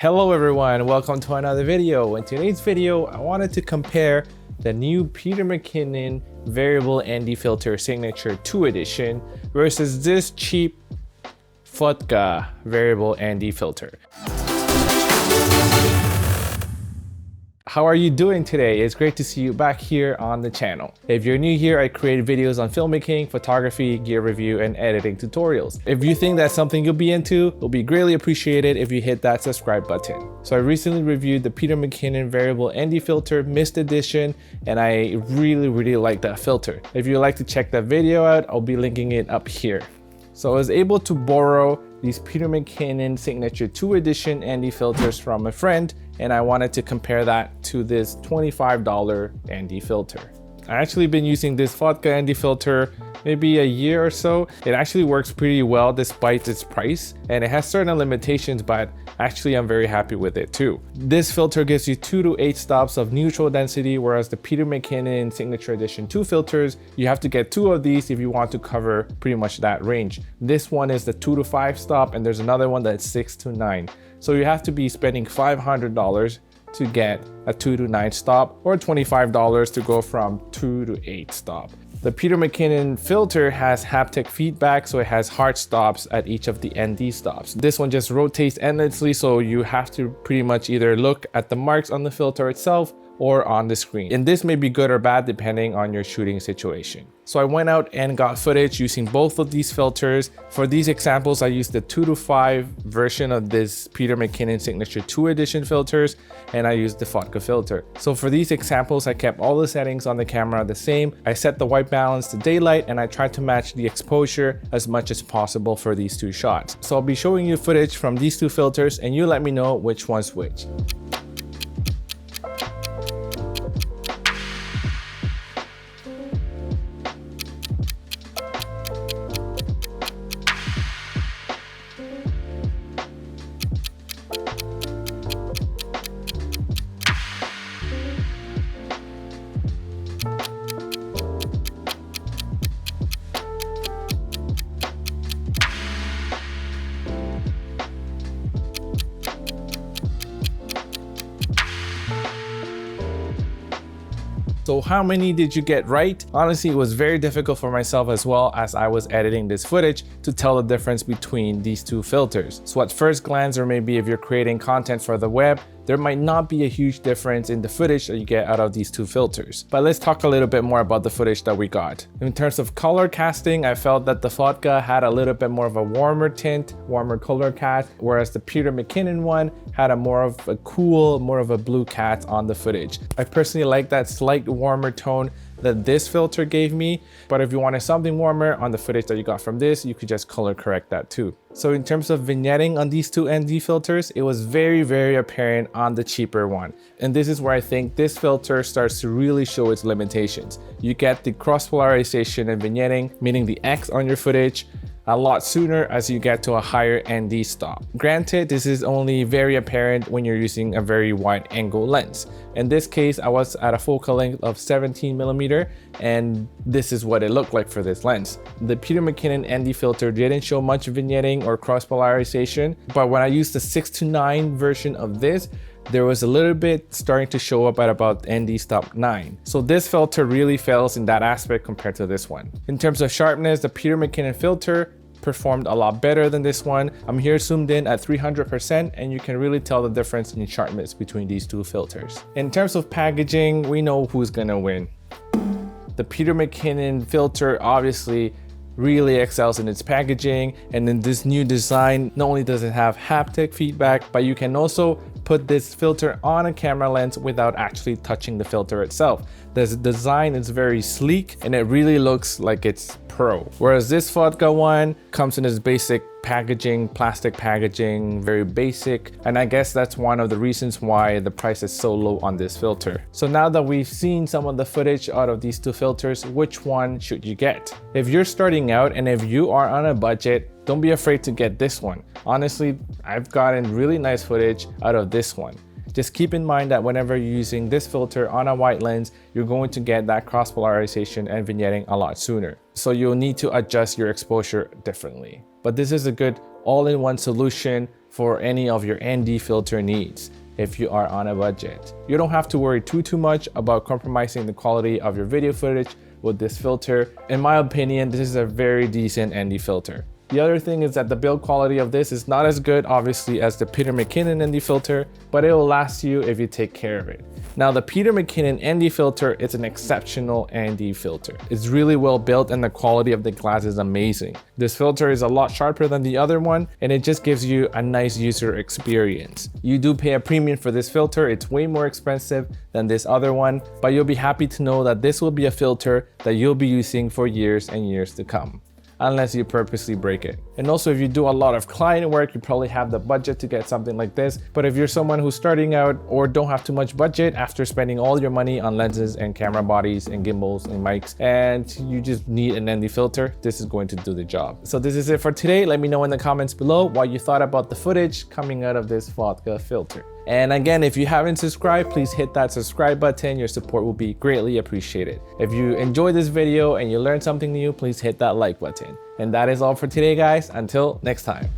Hello everyone, welcome to another video. In today's video, I wanted to compare the new Peter McKinnon Variable ND Filter Signature 2 Edition versus this cheap Fotga Variable ND Filter. How are you doing today? It's great to see you back here on the channel. If you're new here, I create videos on filmmaking, photography, gear review, and editing tutorials. If you think that's something you'll be into, it'll be greatly appreciated if you hit that subscribe button. So I recently reviewed the Peter McKinnon Variable ND Filter Mist Edition, and I really like that filter. If you'd like to check that video out, I'll be linking it up here. So I was able to borrow these Peter McKinnon Signature 2 Edition ND filters from a friend, and I wanted to compare that to this $25 ND filter. I actually been using this Fotga ND filter maybe a year or so. It actually works pretty well despite its price, and it has certain limitations, but actually I'm very happy with it too. This filter gives you 2 to 8 stops of neutral density, whereas the Peter McKinnon Signature Edition 2 filters, you have to get 2 of these if you want to cover pretty much that range. This one is the 2 to 5 stop, and there's another one that's 6 to 9. So you have to be spending $500 to get a 2 to 9 stop, or $25 to go from 2 to 8 stop. The Peter McKinnon filter has haptic feedback, so it has hard stops at each of the ND stops. This one just rotates endlessly, so you have to pretty much either look at the marks on the filter itself or on the screen. And this may be good or bad depending on your shooting situation. So I went out and got footage using both of these filters. For these examples, I used the 2 to 5 version of this Peter McKinnon Signature 2 Edition filters, and I used the Fotga filter. So for these examples, I kept all the settings on the camera the same. I set the white balance to daylight, and I tried to match the exposure as much as possible for these two shots. So I'll be showing you footage from these two filters, and you let me know which one's which. So how many did you get right? Honestly, it was very difficult for myself as well as I was editing this footage to tell the difference between these two filters. So at first glance, or maybe if you're creating content for the web, there might not be a huge difference in the footage that you get out of these two filters. But let's talk a little bit more about the footage that we got. In terms of color casting, I felt that the Fotga had a little bit more of a warmer tint, warmer color cast, whereas the Peter McKinnon one had a more of a cool, more of a blue cast on the footage. I personally like that slight warmer tone that this filter gave me, but if you wanted something warmer on the footage that you got from this, you could just color correct that too. So in terms of vignetting on these two ND filters, it was very apparent on the cheaper one. And this is where I think this filter starts to really show its limitations. You get the cross polarization and vignetting, meaning the X on your footage, a lot sooner as you get to a higher ND stop. Granted, this is only very apparent when you're using a very wide angle lens. In this case, I was at a focal length of 17mm, and this is what it looked like for this lens. The Peter McKinnon ND filter didn't show much vignetting or cross polarization, but when I used the 6 to 9 version of this, there was a little bit starting to show up at about ND stop 9. So this filter really fails in that aspect compared to this one. In terms of sharpness, the Peter McKinnon filter performed a lot better than this one. I'm here zoomed in at 300%, and you can really tell the difference in sharpness between these two filters. In terms of packaging, we know who's gonna win. The Peter McKinnon filter obviously really excels in its packaging, and in this new design, not only does it have haptic feedback, but you can also put this filter on a camera lens without actually touching the filter itself. The design is very sleek, and it really looks like it's pro. Whereas this Fotga one comes in its basic packaging, plastic packaging, very basic. And I guess that's one of the reasons why the price is so low on this filter. So now that we've seen some of the footage out of these two filters, which one should you get? If you're starting out and if you are on a budget, don't be afraid to get this one. Honestly, I've gotten really nice footage out of this one. Just keep in mind that whenever you're using this filter on a wide lens, you're going to get that cross polarization and vignetting a lot sooner. So you'll need to adjust your exposure differently. But this is a good all-in-one solution for any of your ND filter needs if you are on a budget. You don't have to worry too much about compromising the quality of your video footage with this filter. In my opinion, this is a very decent ND filter. The other thing is that the build quality of this is not as good, obviously, as the Peter McKinnon ND filter, but it will last you if you take care of it. Now, the Peter McKinnon ND filter is an exceptional ND filter. It's really well built and the quality of the glass is amazing. This filter is a lot sharper than the other one, and it just gives you a nice user experience. You do pay a premium for this filter. It's way more expensive than this other one, but you'll be happy to know that this will be a filter that you'll be using for years and years to come, unless you purposely break it. And also, if you do a lot of client work, you probably have the budget to get something like this. But if you're someone who's starting out or don't have too much budget after spending all your money on lenses and camera bodies and gimbals and mics, and you just need an ND filter, this is going to do the job. So this is it for today. Let me know in the comments below what you thought about the footage coming out of this Fotga filter. And again, if you haven't subscribed, please hit that subscribe button. Your support will be greatly appreciated. If you enjoyed this video and you learned something new, please hit that like button. And that is all for today, guys. Until next time.